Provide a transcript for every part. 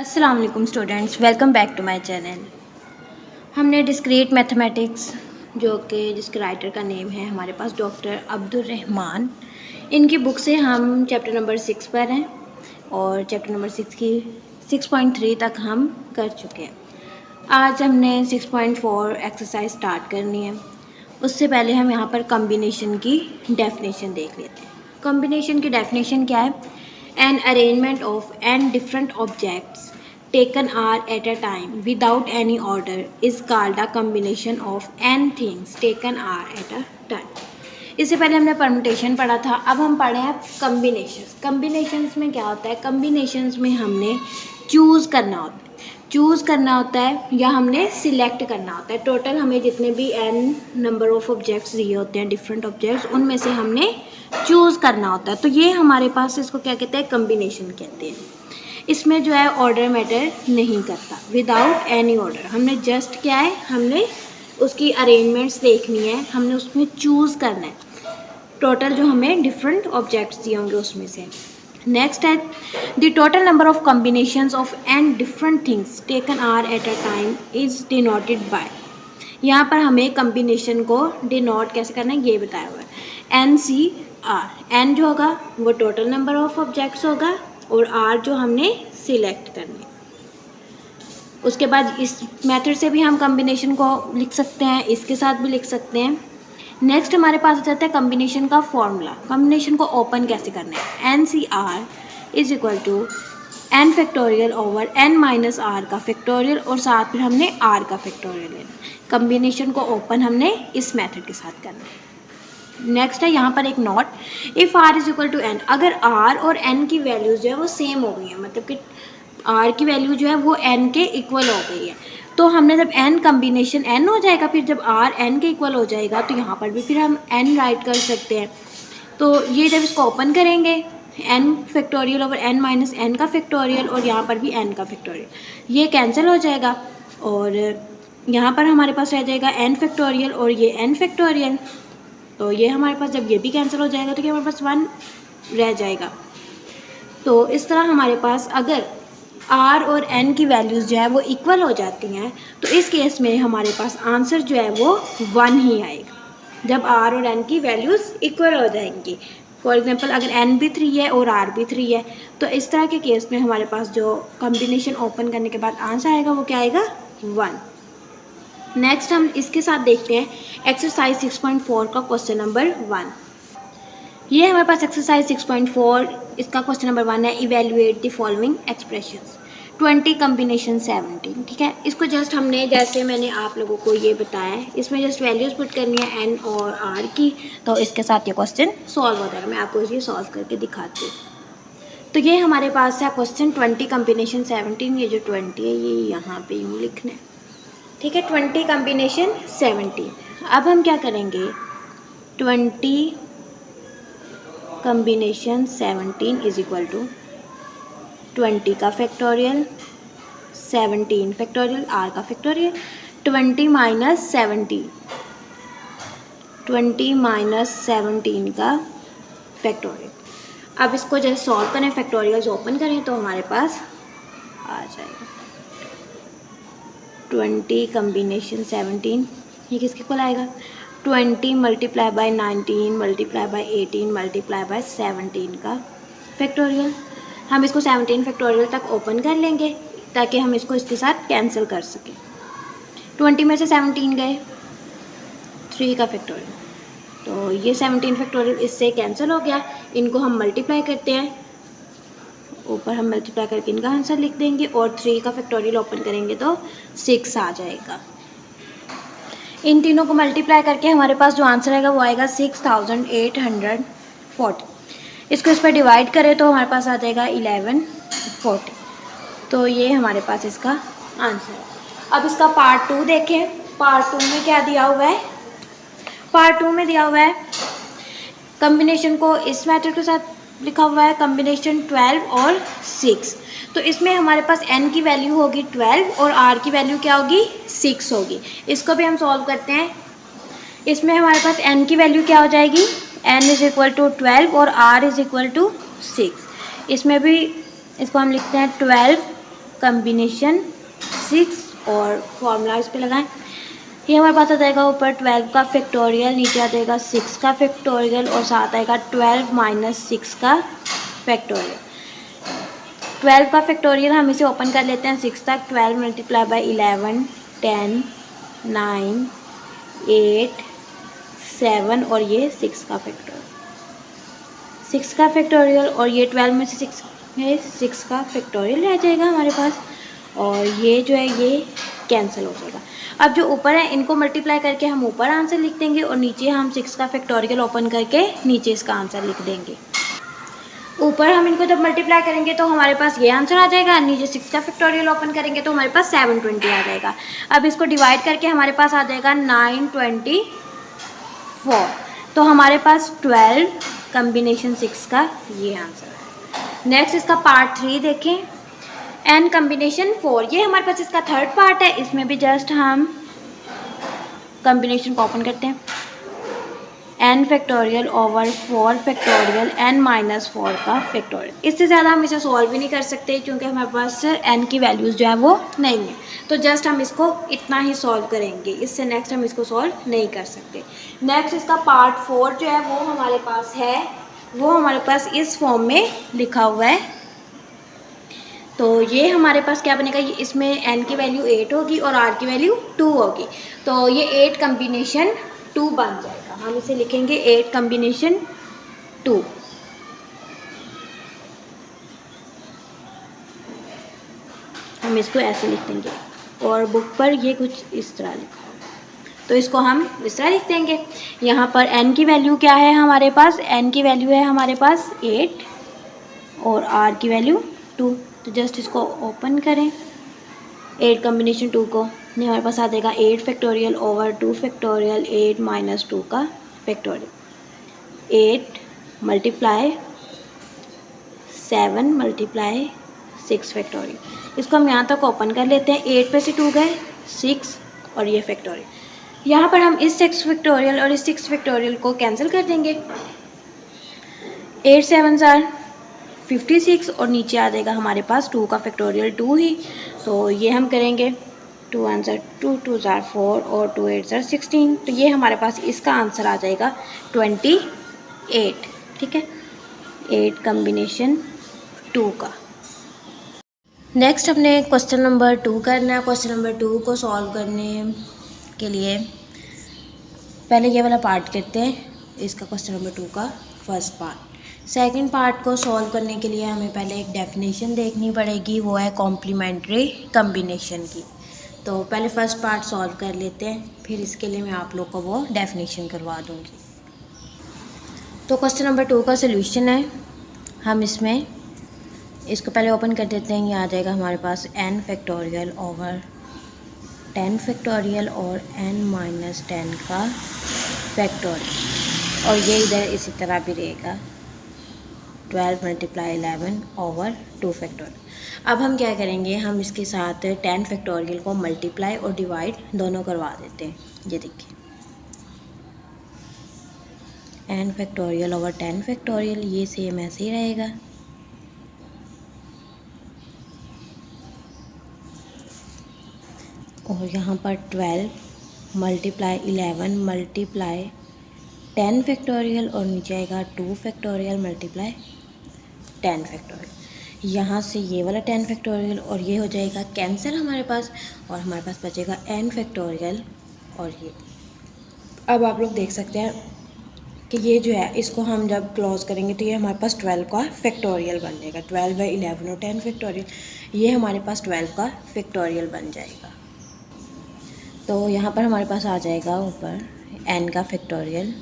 अस्सलाम वालेकुम students, welcome back to my channel. हमने डिस्क्रीट मैथमेटिक्स जो कि जिसके राइटर का नेम है हमारे पास डॉक्टर अब्दुल रहमान, इनकी बुक से हम चैप्टर नंबर 6 पर हैं और चैप्टर नंबर 6 की 6.3 तक हम कर चुके हैं। आज हमने 6.4 एक्सरसाइज स्टार्ट करनी है। उससे पहले हम यहाँ पर कम्बिनेशन की डेफिनेशन देख लेते हैं। कम्बिनेशन की डेफिनेशन क्या है? An arrangement of n different objects taken are at a time without any order is called a combination of n things taken are at a time. इससे पहले हमने परमुटेशन पढ़ा था, अब हम पढ़े हैं कम्बिनेशंस। कम्बिनेशंस में क्या होता है? कम्बिनेशंस में हमने चूज़ करना होता है, या हमने सिलेक्ट करना होता है। टोटल हमें जितने भी n नंबर ऑफ ऑब्जेक्ट्स दिए होते हैं, डिफरेंट ऑब्जेक्ट्स, उनमें से हमने चूज़ करना होता है। तो ये हमारे पास इसको क्या कहते हैं? कम्बिनेशन कहते हैं। इसमें जो है ऑर्डर मैटर नहीं करता, विदाउट एनी ऑर्डर। हमने जस्ट क्या है, हमने उसकी अरेंजमेंट्स देखनी है, हमने उसमें चूज़ करना है टोटल जो हमें डिफरेंट ऑब्जेक्ट्स दिए होंगे उसमें से। नेक्स्ट है the total number of combinations of n different things taken r at a time is denoted by. यहाँ पर हमें कम्बिनेशन को डिनोट कैसे करना है ये बताया हुआ है। एन सी आर, एन जो होगा वो टोटल नंबर ऑफ ऑब्जेक्ट्स होगा और आर जो हमने सिलेक्ट करनी। उसके बाद इस मेथड से भी हम कम्बिनेशन को लिख सकते हैं, इसके साथ भी लिख सकते हैं। नेक्स्ट हमारे पास आ जाता है कम्बिनेशन का फॉर्मूला। कम्बिनेशन को ओपन कैसे करना है? N C r is equal to n factorial over n minus r का फैक्टोरियल और साथ में हमने आर का फैक्टोरियल लेना। कम्बिनेशन को ओपन हमने इस मेथड के साथ करना है। नेक्स्ट है यहाँ पर एक note, if r is equal to n, अगर आर और एन की वैल्यूज़ जो है वो सेम हो गई है, मतलब कि आर की वैल्यू जो है वो एन के इक्वल हो गई है, तो हमने जब एन कम्बिनेशन एन हो जाएगा, फिर जब आर एन के इक्वल हो जाएगा तो यहाँ पर भी फिर हम एन राइट कर सकते हैं। तो ये जब इसको ओपन करेंगे, n factorial over n minus n का फैक्टोरियल और यहाँ पर भी एन का फैक्टोरियल, ये कैंसिल हो जाएगा और यहाँ पर हमारे पास रह जाएगा एन फैक्टोरियल और ये एन फैक्टोरियल। तो ये हमारे पास जब ये भी कैंसिल हो जाएगा तो क्या हमारे पास 1 रह जाएगा। तो इस तरह हमारे पास अगर आर और एन की वैल्यूज़ जो है वो इक्वल हो जाती हैं तो इस केस में हमारे पास आंसर जो है वो 1 ही आएगा, जब आर और एन की वैल्यूज़ इक्वल हो जाएंगी। फॉर एग्जांपल अगर एन भी 3 है और आर भी 3 है तो इस तरह के केस में हमारे पास जो कम्बिनेशन ओपन करने के बाद आंसर आएगा वो क्या आएगा? 1। नेक्स्ट हम इसके साथ देखते हैं एक्सरसाइज 6.4 का क्वेश्चन नंबर 1। ये हमारे पास एक्सरसाइज 6.4, इसका क्वेश्चन नंबर 1 है, evaluate the following expressions 20 combination 17। ठीक है, इसको जस्ट हमने जैसे मैंने आप लोगों को ये बताया है, इसमें जस्ट वैल्यूज़ पुट करनी है एन और आर की, तो इसके साथ ये क्वेश्चन सॉल्व हो जाएगा। मैं आपको ये सॉल्व करके दिखाती हूँ। तो ये हमारे पास है क्वेश्चन 20 कम्बिनेशन 17। ये जो 20 है ये यहाँ पे यूँ लिखना है, ठीक है, 20 कम्बिनेशन 17। अब हम क्या करेंगे? 20 कम्बिनेशन 17 इज इक्वल टू 20 का फैक्टोरियल 17 फैक्टोरियल आर का फैक्टोरियल 20 माइनस 17 का फैक्टोरियल। अब इसको जब सॉल्व करें, फैक्टोरियल्स ओपन करें तो हमारे पास आ जाएगा 20 कम्बिनेशन 17, ये किसके इक्वल आएगा? 20 multiply by 19 multiply by 18 multiply by 17 का फैक्टोरियल। हम इसको 17 फैक्टोरियल तक ओपन कर लेंगे ताकि हम इसको इसके साथ कैंसिल कर सकें। 20 में से 17 गए, 3 का फैक्टोरियल, तो ये 17 फैक्टोरियल इससे कैंसिल हो गया। इनको हम मल्टीप्लाई करते हैं, ऊपर हम मल्टीप्लाई करके इनका आंसर लिख देंगे और 3 का फैक्टोरियल ओपन करेंगे तो 6 आ जाएगा। इन तीनों को मल्टीप्लाई करके हमारे पास जो आंसर आएगा वो आएगा 6840। इसको इस पर डिवाइड करें तो हमारे पास आ जाएगा 1140। तो ये हमारे पास इसका आंसर है। अब इसका पार्ट 2 देखें। पार्ट 2 में क्या दिया हुआ है? पार्ट 2 में दिया हुआ है कम्बिनेशन को इस मेथड के साथ लिखा हुआ है, कम्बिनेशन 12 और 6। तो इसमें हमारे पास n की वैल्यू होगी 12 और r की वैल्यू क्या होगी? 6 होगी। इसको भी हम सॉल्व करते हैं। इसमें हमारे पास n की वैल्यू क्या हो जाएगी? n इज इक्वल टू 12 और r इज इक्वल टू 6। इसमें भी इसको हम लिखते हैं 12 कम्बिनेशन 6 और फॉर्मूला इस पे लगाएं। ये हमारे पास आ जाएगा ऊपर 12 का फैक्टोरियल, नीचे आ जाएगा 6 का फैक्टोरियल और साथ आएगा 12 माइनस 6 का फैक्टोरियल। 12 का फैक्टोरियल हम इसे ओपन कर लेते हैं 6 तक। 12 मल्टीप्लाई बाई 11, 10, 9, 8, 7 और ये 6 का फैक्टोरियल, 6 का फैक्टोरियल और ये 12 में से 6 का फैक्टोरियल रह जाएगा हमारे पास और ये जो है ये कैंसिल हो जाएगा। अब जो ऊपर है इनको मल्टीप्लाई करके हम ऊपर आंसर लिख देंगे और नीचे हम 6 का फैक्टोरियल ओपन करके नीचे इसका आंसर लिख देंगे। ऊपर हम इनको जब मल्टीप्लाई करेंगे तो हमारे पास ये आंसर आ जाएगा, नीचे 6 का फैक्टोरियल ओपन करेंगे तो हमारे पास 720 आ जाएगा। अब इसको डिवाइड करके हमारे पास आ जाएगा 924। तो हमारे पास 12 कम्बिनेशन 6 का ये आंसर है। नेक्स्ट इसका पार्ट 3 देखें, n कम्बिनेशन 4। ये हमारे पास इसका थर्ड पार्ट है। इसमें भी जस्ट हम कम्बिनेशन को ओपन करते हैं, n factorial over 4 factorial n minus 4 का फैक्टोरियल। इससे ज़्यादा हम इसे सॉल्व भी नहीं कर सकते क्योंकि हमारे पास n की वैल्यूज़ जो है वो नहीं है, तो जस्ट हम इसको इतना ही सॉल्व करेंगे, इससे नेक्स्ट हम इसको सॉल्व नहीं कर सकते। नेक्स्ट इसका पार्ट 4 जो है वो हमारे पास है, वो हमारे पास इस फॉर्म में लिखा हुआ है। तो ये हमारे पास क्या बनेगा, ये इसमें n की वैल्यू 8 होगी और r की वैल्यू 2 होगी, तो ये 8 कम्बिनेशन 2 बन जाएगा। हम इसे लिखेंगे 8 कम्बिनेशन 2। हम इसको ऐसे लिख देंगे और बुक पर ये कुछ इस तरह लिखा होगा, तो इसको हम इस तरह लिख देंगे। यहाँ पर n की वैल्यू क्या है हमारे पास, n की वैल्यू है हमारे पास 8 और r की वैल्यू 2। तो जस्ट इसको ओपन करें 8 कम्बिनेशन 2 को, नहीं हमारे पास आ जाएगा 8 फैक्टोरियल ओवर 2 फैक्टोरियल 8 माइनस 2 का फैक्टोरियल, 8 मल्टीप्लाई 7 मल्टीप्लाई 6 फैक्टोरियल। इसको हम यहाँ तक ओपन कर लेते हैं, 8 पे से 2 गए 6 और ये फैक्टोरियल। यहाँ पर हम इस 6 फैक्टोरियल और इस 6 फैक्टोरियल को कैंसिल कर देंगे, 8 7 आर 56 और नीचे आ जाएगा हमारे पास 2 का फैक्टोरियल 2 ही, तो ये हम करेंगे 2 आंसर 2 2 ज़ार 4 और 2 8 ज़ार 16, तो ये हमारे पास इसका आंसर आ जाएगा 28। ठीक है, 8 कम्बिनेशन 2 का। नेक्स्ट हमने क्वेश्चन नंबर 2 करना है। क्वेश्चन नंबर 2 को सॉल्व करने के लिए पहले ये वाला पार्ट करते हैं, इसका क्वेश्चन नंबर 2 का फर्स्ट पार्ट। सेकंड पार्ट को सॉल्व करने के लिए हमें पहले एक डेफिनेशन देखनी पड़ेगी, वो है कॉम्प्लीमेंट्री कम्बिनेशन की। तो पहले फर्स्ट पार्ट सॉल्व कर लेते हैं, फिर इसके लिए मैं आप लोग को वो डेफिनेशन करवा दूँगी। तो क्वेश्चन नंबर 2 का सोल्यूशन है, हम इसमें इसको पहले ओपन कर देते हैं। ये आ जाएगा हमारे पास n फैक्टोरियल ओवर 10 फैक्टोरियल और n माइनस 10 का फैक्टोरियल और ये इधर इसी तरह भी रहेगा 12 मल्टीप्लाई 11 ओवर 2 फैक्टोरियल। अब हम क्या करेंगे, हम इसके साथ 10 फैक्टोरियल को मल्टीप्लाई और डिवाइड दोनों करवा देते हैं। ये देखिए n फैक्टोरियल ओवर 10 फैक्टोरियल, ये सेम ऐसे ही रहेगा। और यहाँ पर 12 मल्टीप्लाई 11 मल्टीप्लाई 10 फैक्टोरियल और नीचे आएगा 2 फैक्टोरियल मल्टीप्लाई 10 फैक्टोरियल। यहाँ से ये वाला 10 फैक्टोरियल और ये हो जाएगा कैंसिल हमारे पास, और हमारे पास बचेगा n फैक्टोरियल और ये। अब आप लोग देख सकते हैं कि ये जो है इसको हम जब क्लोज करेंगे तो ये हमारे पास 12 का फैक्टोरियल बन जाएगा। 12 बाई 11 और 10 फैक्टोरियल, ये हमारे पास 12 का फैक्टोरियल बन जाएगा। तो यहाँ पर हमारे पास आ जाएगा ऊपर n का फैक्टोरियल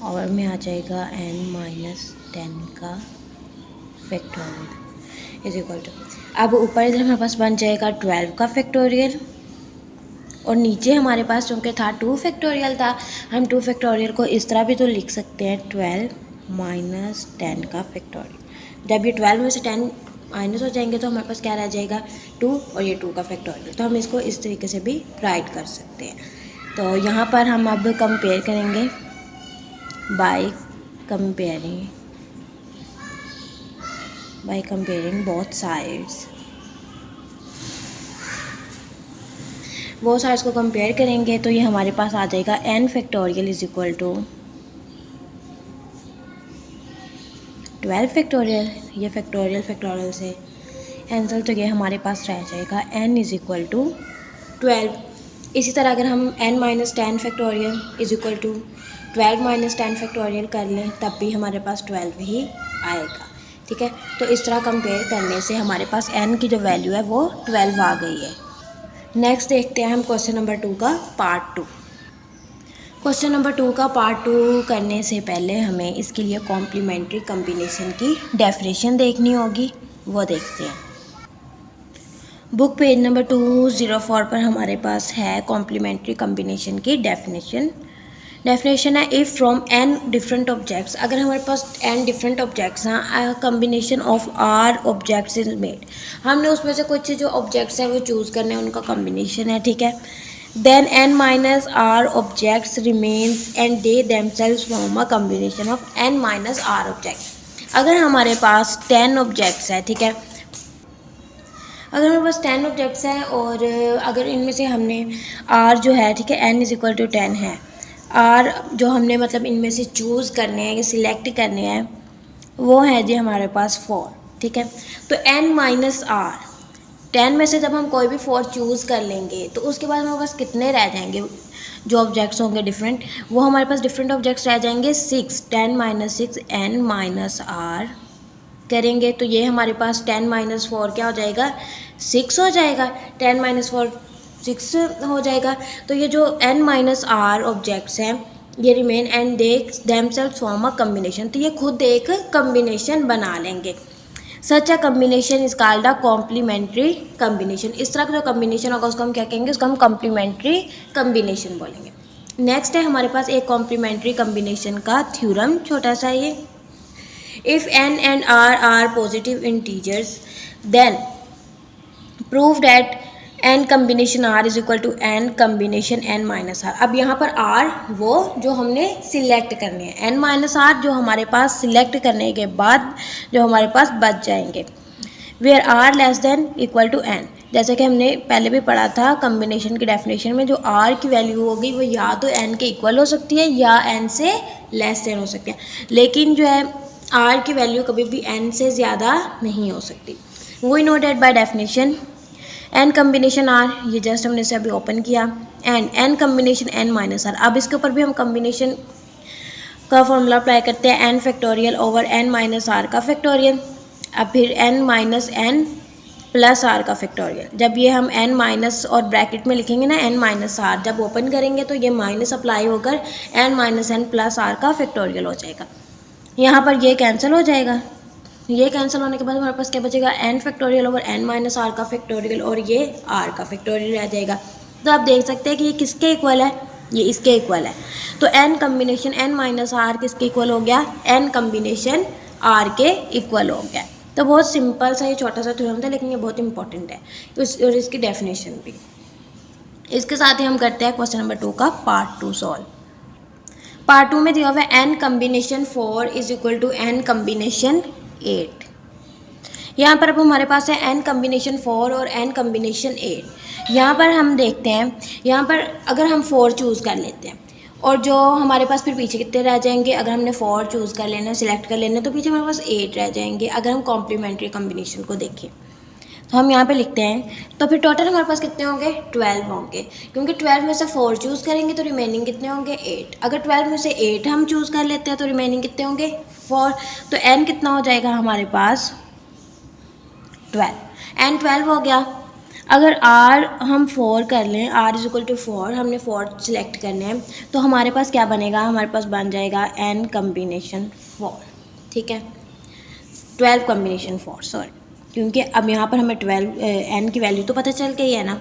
और में आ जाएगा n माइनस 10 का फैक्टोरियल इज इक्वल टू, अब ऊपर इधर हमारे पास बन जाएगा 12 का फैक्टोरियल और नीचे हमारे पास चूँकि था 2 फैक्टोरियल था, हम 2 फैक्टोरियल को इस तरह भी तो लिख सकते हैं 12 माइनस 10 का फैक्टोरियल। जब ये 12 में से 10 माइनस हो जाएंगे तो हमारे पास क्या रह जाएगा 2 और ये 2 का फैक्टोरियल, तो हम इसको इस तरीके से भी राइट कर सकते हैं। तो यहाँ पर हम अब कंपेयर करेंगे by comparing by comparing both sides. Both sides को कंपेयर करेंगे तो ये हमारे पास आ जाएगा n factorial is equal to 12 factorial. ये फैक्टोरियल से कैंसिल, तो ये हमारे पास रह जाएगा n इज़ इक्वल टू 12। इसी तरह अगर हम n minus 10 factorial is equal to 12 minus 10 factorial कर लें तब भी हमारे पास 12 ही आएगा। ठीक है, तो इस तरह कंपेयर करने से हमारे पास n की जो वैल्यू है वो 12 आ गई है। नेक्स्ट देखते हैं हम क्वेश्चन नंबर 2 का पार्ट 2। क्वेश्चन नंबर 2 का पार्ट 2 करने से पहले हमें इसके लिए कॉम्प्लीमेंट्री कम्बिनेशन की डेफिनेशन देखनी होगी, वो देखते हैं। बुक पेज नंबर 204 पर हमारे पास है कॉम्प्लीमेंट्री कम्बिनेशन की डेफिनेशन है if from n different objects, अगर हमारे पास n डिफरेंट ऑब्जेक्ट्स हैं, combination of r objects is made, हमने उसमें से कुछ जो ऑब्जेक्ट्स हैं वो चूज़ करने हैं, उनका कम्बिनेशन है। ठीक है, then n minus r objects remains and they themselves form a combination of n minus r objects. अगर हमारे पास 10 ऑब्जेक्ट्स है, ठीक है, अगर हमारे पास 10 ऑब्जेक्ट्स हैं और अगर इनमें से हमने r जो है, ठीक है, n इज़ इक्वल टू 10 है, r जो हमने मतलब इनमें से चूज़ करने हैं या सिलेक्ट करने हैं वो है जी हमारे पास 4। ठीक है, तो n माइनस r 10 में से जब हम कोई भी 4 चूज़ कर लेंगे तो उसके बाद हमारे पास कितने रह जाएंगे जो ऑब्जेक्ट्स होंगे डिफरेंट, वो हमारे पास डिफरेंट ऑब्जेक्ट्स रह जाएंगे 6। 10 माइनस 6 n माइनस r करेंगे तो ये हमारे पास 10 माइनस 4 क्या हो जाएगा, 6 हो जाएगा। 10 माइनस 4 6 हो जाएगा। तो ये जो n माइनस r ऑब्जेक्ट्स हैं ये remain and they themselves form a combination, तो ये खुद एक कम्बिनेशन बना लेंगे। Such a combination is called a complementary combination. इस तरह का जो कम्बिनेशन होगा उसको हम क्या कहेंगे, उसको हम कॉम्प्लीमेंट्री कम्बिनेशन बोलेंगे। नेक्स्ट है हमारे पास एक कॉम्प्लीमेंट्री कम्बिनेशन का थ्योरम, छोटा सा ये। If n and r are positive integers, then prove that n combination r is equal to n combination n minus r। अब यहाँ पर r वो जो हमने सिलेक्ट करने हैं, n माइनस r जो हमारे पास सिलेक्ट करने के बाद जो हमारे पास बच जाएंगे, where r less than equal to n। जैसे कि हमने पहले भी पढ़ा था कम्बिनेशन की डेफिनेशन में, जो r की वैल्यू होगी वो या तो n के इक्वल हो सकती है या n से लेस देन हो सकती है, लेकिन जो है r की वैल्यू कभी भी n से ज़्यादा नहीं हो सकती। We know that by definition n combination r, ये जस्ट हमने इसे अभी ओपन किया, and n combination n minus r। अब इसके ऊपर भी हम कम्बिनेशन का फॉर्मूला अप्लाई करते हैं, n factorial over n minus r का फैक्टोरियल, अब फिर n minus n plus r का फैक्टोरियल। जब ये हम n माइनस और ब्रैकेट में लिखेंगे ना n माइनस r, जब ओपन करेंगे तो ये माइनस अप्लाई होकर n minus n plus r का फैक्टोरियल हो जाएगा। यहाँ पर ये कैंसिल हो जाएगा, ये कैंसिल होने के बाद हमारे पास क्या बचेगा, n factorial over n minus r का फैक्टोरियल और ये r का फैक्टोरियल रह जाएगा। तो आप देख सकते हैं कि ये किसके इक्वल है, ये इसके इक्वल है। तो n combination n minus r किसके इक्वल हो गया, n कम्बिनेशन r के इक्वल हो गया। तो बहुत सिंपल सा ये छोटा सा थ्योरम था, लेकिन ये बहुत इंपॉर्टेंट है तो और इसकी डेफिनेशन भी। इसके साथ ही हम करते हैं क्वेश्चन नंबर 2 का पार्ट 2 सॉल्व। पार्ट 2 में दिया हुआ है n combination 4 is equal to n combination 8। यहाँ पर अब हमारे पास है n कम्बिनेशन 4 और n कम्बिनेशन 8। यहाँ पर हम देखते हैं, यहाँ पर अगर हम 4 चूज़ कर लेते हैं और जो हमारे पास फिर पीछे कितने रह जाएंगे, अगर हमने 4 चूज़ कर लेना, सिलेक्ट कर लेना, तो पीछे हमारे पास 8 रह जाएंगे। अगर हम कॉम्प्लीमेंट्री कम्बिनेशन को देखें तो हम यहाँ पे लिखते हैं, तो फिर टोटल हमारे पास कितने होंगे, 12 होंगे, क्योंकि 12 में से 4 चूज़ करेंगे तो रिमेनिंग कितने होंगे, 8। अगर 12 में से 8 हम चूज़ कर लेते हैं तो रिमेनिंग कितने होंगे, 4। तो n कितना हो जाएगा हमारे पास, 12। n 12 हो गया। अगर r हम 4 कर लें, r इज इक्वल टू 4, हमने 4 सिलेक्ट करने हैं, तो हमारे पास क्या बनेगा, हमारे पास बन जाएगा n कम्बिनेशन 4। ठीक है, 12 कम्बिनेशन 4 सॉरी, क्योंकि अब यहाँ पर हमें 12 n की वैल्यू तो पता चल गई है ना।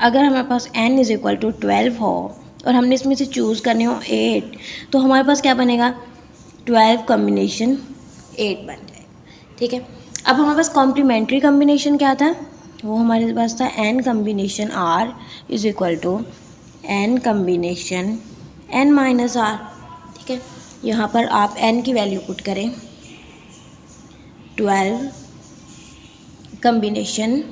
अगर हमारे पास n इज़ इक्वल टू 12 हो और हमने इसमें से चूज़ करने हो 8, तो हमारे पास क्या बनेगा, 12 कम्बिनेशन 8 बन जाएगा। ठीक है, अब हमारे पास कॉम्प्लीमेंट्री कम्बिनेशन क्या था, वो हमारे पास था n combination r is equal to n combination n minus r। ठीक है, यहाँ पर आप n की वैल्यू पुट करें, 12 कम्बिनेशन,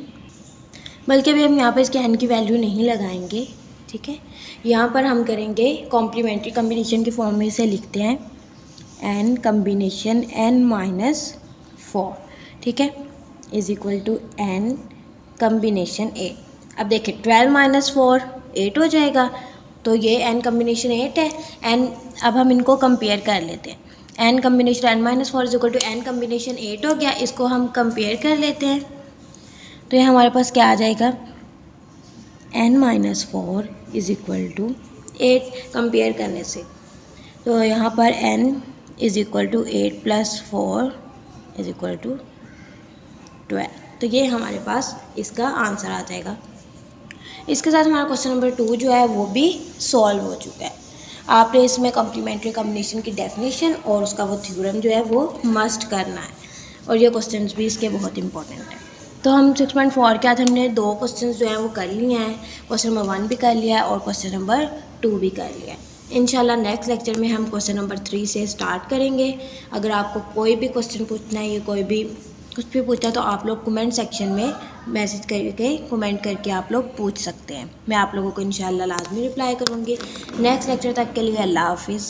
बल्कि अभी हम यहाँ पर इसके एन की वैल्यू नहीं लगाएंगे, ठीक है। यहाँ पर हम करेंगे कॉम्प्लीमेंट्री कम्बिनेशन के फॉर्म में इसे लिखते हैं एन कम्बिनेशन n माइनस 4, ठीक है, is equal to n combination 8। अब देखिए 12 माइनस 4 8 हो जाएगा, तो ये n कम्बिनेशन 8 है। n अब हम इनको कंपेयर कर लेते हैं। n combination n minus 4 is equal to n combination 8 हो गया, इसको हम कंपेयर कर लेते हैं। तो ये हमारे पास क्या आ जाएगा, n minus 4 is equal to 8 compare करने से। तो यहाँ पर n is equal to 8 plus 4 is equal to 12। तो ये हमारे पास इसका आंसर आ जाएगा। इसके साथ हमारा क्वेश्चन नंबर 2 जो है वो भी सॉल्व हो चुका है। आपने इसमें कॉम्प्लीमेंट्री कॉम्बिनेशन की डेफिनेशन और उसका वो थ्योरम जो है वो मस्ट करना है, और ये क्वेश्चंस भी इसके बहुत इंपॉर्टेंट हैं। तो हम 6.4 के बाद हमने 2 क्वेश्चंस जो हैं वो कर लिए हैं। क्वेश्चन नंबर 1 भी कर लिया है और क्वेश्चन नंबर 2 भी कर लिया है। इंशाल्लाह नेक्स्ट लेक्चर में हम क्वेश्चन नंबर 3 से स्टार्ट करेंगे। अगर आपको कोई भी क्वेश्चन पूछना है या कोई भी कुछ भी पूछना है तो आप लोग कमेंट सेक्शन में मैसेज करके कमेंट करके आप लोग पूछ सकते हैं। मैं आप लोगों को इंशाल्लाह लाजमी रिप्लाई करूँगी। नेक्स्ट लेक्चर तक के लिए अल्लाह हाफिज़।